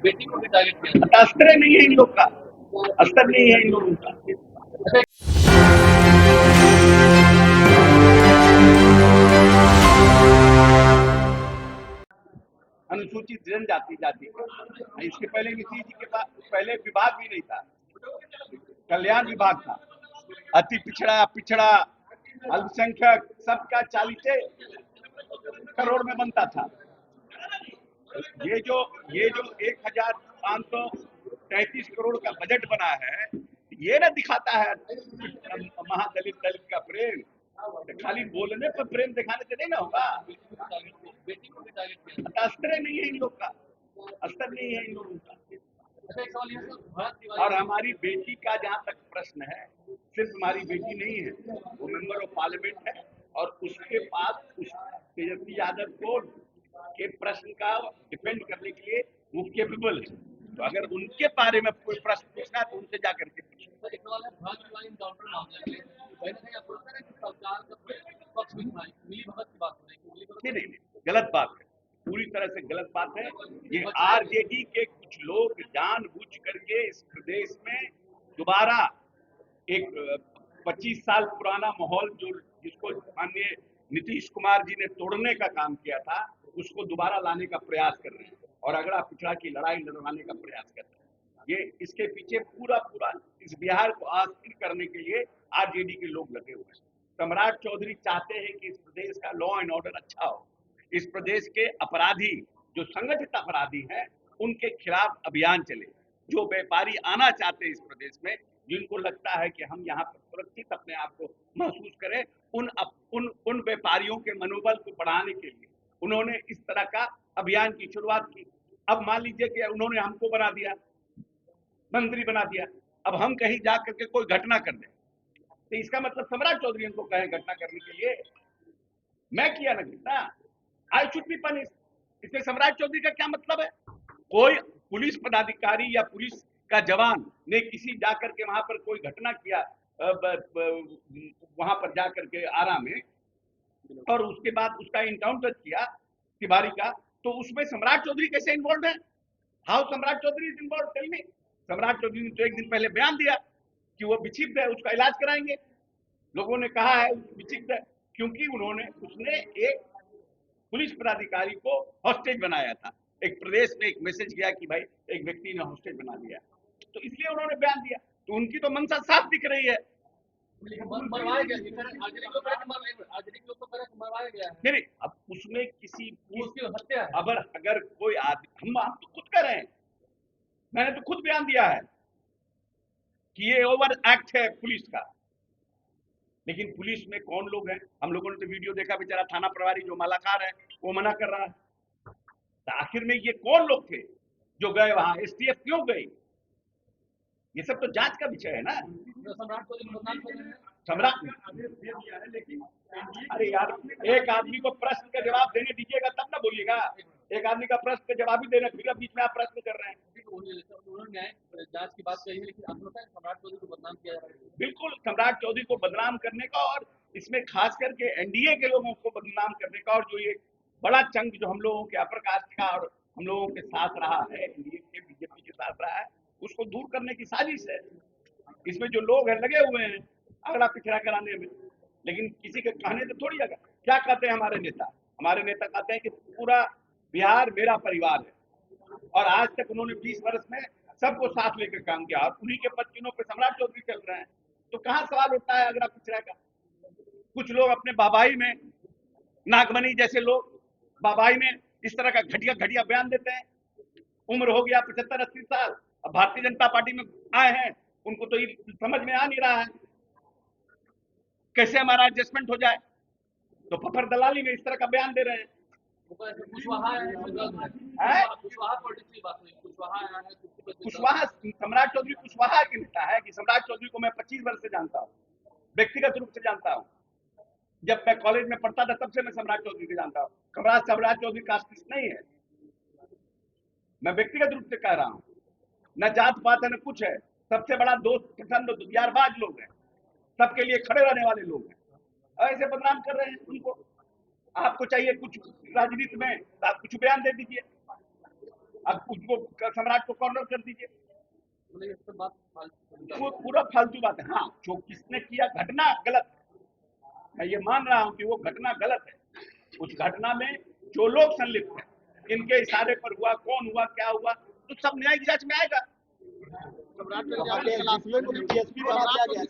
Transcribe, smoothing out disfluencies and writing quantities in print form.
बेटी को भी टारगेट किया। अस्त्र नहीं है इन लोग का, अस्त्र नहीं है इन लोगों का। अनुसूचित जनजाति जाति, इसके पहले किसी जी के पास पहले विभाग भी नहीं था, कल्याण विभाग था। अति पिछड़ा पिछड़ा अल्पसंख्यक सबका 40 करोड़ में बनता था। ये जो 1533 करोड़ का बजट बना है, ये ना दिखाता है महादलित दलित का प्रेम। खाली बोलने पर प्रेम दिखाने से नहीं ना होगा। बेटी को भी टारगेट किया। अस्त्र नहीं है इन लोग का, अस्त्र नहीं है इन लोगों का। अच्छा, एक सवाल ये सर, भरत तिवारी और हमारी बेटी का जहां तक प्रश्न है, सिर्फ हमारी बेटी नहीं है, वो मेंबर ऑफ पार्लियामेंट है और उसके पास उस तेजस्वी यादव को के प्रश्न का डिफेंड करने के लिए वो केपेबल है। तो अगर उनके बारे में कोई प्रश्न पूछना है तो उनसे जाकर के पूछे। सर, एक सवाल है भरत तिवारी एनकाउंटर मामले में कहीं ना कहीं आपको लगता है कि सरकार का पक्ष में था, मिली भगत की बात हो रही है, मिली भगत नहीं, गलत बात है, पूरी तरह से गलत बात है। ये आरजेडी के कुछ लोग जानबूझ करके इस प्रदेश में दोबारा एक 25 साल पुराना माहौल जिसको माननीय नीतीश कुमार जी ने तोड़ने का काम किया था, उसको दोबारा लाने का प्रयास कर रहे हैं और अगड़ा पिछड़ा की लड़ाई लड़वाने का प्रयास कर रहे हैं। ये इसके पीछे पूरा इस बिहार को अस्थिर करने के लिए आरजेडी के लोग लगे हुए हैं। सम्राट चौधरी चाहते हैं कि इस प्रदेश का लॉ एंड ऑर्डर अच्छा हो, इस प्रदेश के अपराधी जो संगठित अपराधी हैं उनके खिलाफ अभियान चले, जो व्यापारी आना चाहते हैं इस प्रदेश में, जिनको लगता है कि हम यहाँ पर सुरक्षित अपने आप को महसूस करें, उन व्यापारियों के मनोबल को बढ़ाने के लिए उन्होंने इस तरह का अभियान की शुरुआत की। अब मान लीजिए कि उन्होंने हमको बना दिया, मंत्री बना दिया, अब हम कहीं जा करके कोई घटना कर दें तो इसका मतलब सम्राट चौधरी हमको कहें घटना करने के लिए, मैं किया ना घटना, आई शुड बी पनिश। इसमें सम्राट चौधरी का क्या मतलब है? कोई पुलिस पदाधिकारी या पुलिस का जवान ने किसी जाकर के वहां पर कोई घटना किया, वहां पर जाकर के आरा में, और उसके बाद उसका इनकाउंटर किया तिवारी का, तो उसमें सम्राट चौधरी कैसे इन्वॉल्व है? How Samrat Choudhary is involve, tell me. Samrat Choudhary ने तो एक दिन पहले बयान दिया कि वो विक्षिप्त है, उसका इलाज कराएंगे। लोगों ने कहा है विक्षिप्त है क्योंकि उसने एक पुलिस पदाधिकारी को हॉस्टेज बनाया था। एक प्रदेश में एक मैसेज गया कि भाई एक व्यक्ति ने हॉस्टेज बना लिया, तो इसलिए उन्होंने बयान दिया। तो उनकी तो मंशा साफ दिख रही है। मरवाया गया, मरवाया गया है। नहीं, अब उसमें किसी उसकी हत्या है। अगर कोई आदमी, हम तो खुद कर रहे हैं, मैंने तो खुद बयान दिया है कि ये ओवर एक्ट है पुलिस का। लेकिन पुलिस में कौन लोग हैं? हम लोगों ने तो वीडियो देखा, बेचारा थाना प्रभारी जो मालाकार है वो मना कर रहा है। तो आखिर में ये कौन लोग थे जो गए वहां? एसटीएफ क्यों गई? ये सब तो जांच का विषय है ना। सम्राट को बदनाम कर रहे हैं। सम्राट, अरे यार, एक आदमी को प्रश्न का जवाब देने दीजिएगा तब ना बोलिएगा। एक आदमी का प्रश्न का जवाब ही देना, फिर बीच में आप प्रश्न कर रहे हैं। उन्होंने न्याय जांच की बात कही है, लेकिन आपको लगता है सम्राट चौधरी को बदनाम किया जा रहा है? बिल्कुल, सम्राट चौधरी को बदनाम करने का, और इसमें खास करके एनडीए के लोगों को बदनाम करने का, और जो ये बड़ा चंग जो हम लोगों के अपर कास्ट का और हम लोगों के साथ रहा है, एनडीए के बीजेपी के साथ रहा है, उसको दूर करने की साजिश है। इसमें जो लोग हैं लगे हुए हैं अगला पिछड़ा कराने में, लेकिन किसी के कहने से थोड़ी अगर क्या कहते हैं हमारे नेता? हमारे नेता कहते हैं कि पूरा बिहार मेरा परिवार है, और आज तक उन्होंने 20 वर्ष में सबको साथ लेकर काम किया, और उन्हीं के पदचिन्हों पे सम्राट चौधरी चल रहे हैं। तो कहां सवाल उठता है अगला पिछड़ा का? कुछ लोग अपने बाबाई में, नागमणि जैसे लोग बाबाई में इस तरह का घटिया घटिया बयान देते हैं। उम्र हो गया 75-80 साल, अब भारतीय जनता पार्टी में आए हैं, उनको तो ये समझ में आ नहीं रहा है कैसे हमारा एडजस्टमेंट हो जाए, तो फफर दलाली में इस तरह का बयान दे रहे हैं। कुशवाहा, सम्राट चौधरी कुशवाहा के नेता है कि सम्राट चौधरी को मैं 25 वर्ष से जानता हूँ, व्यक्तिगत रूप से जानता हूँ। जब मैं कॉलेज में पढ़ता था तब से मैं सम्राट चौधरी को जानता हूँ। सम्राट चौधरी कास्टिस्ट नहीं है, मैं व्यक्तिगत रूप से कह रहा हूँ। न जात पात है न कुछ है, सबसे बड़ा दोस्त पसंद यारबाज लोग हैं, सबके लिए खड़े रहने वाले लोग हैं। ऐसे बदनाम कर रहे हैं उनको। आपको चाहिए कुछ राजनीति में तो आप कुछ बयान दे दीजिए। अब उसको सम्राट को कॉर्नर कर दीजिए, मतलब ये सब बात फालतू। वो पूरा फालतू बात है। हाँ, जो किसने किया घटना गलत है, मैं ये मान रहा हूं कि वो घटना गलत है। उस घटना में जो लोग संलिप्त हैं, इनके इशारे पर हुआ, कौन हुआ, क्या हुआ, तो सब न्यायिक जांच में आएगा। सम्राट को DSP बना दिया गया।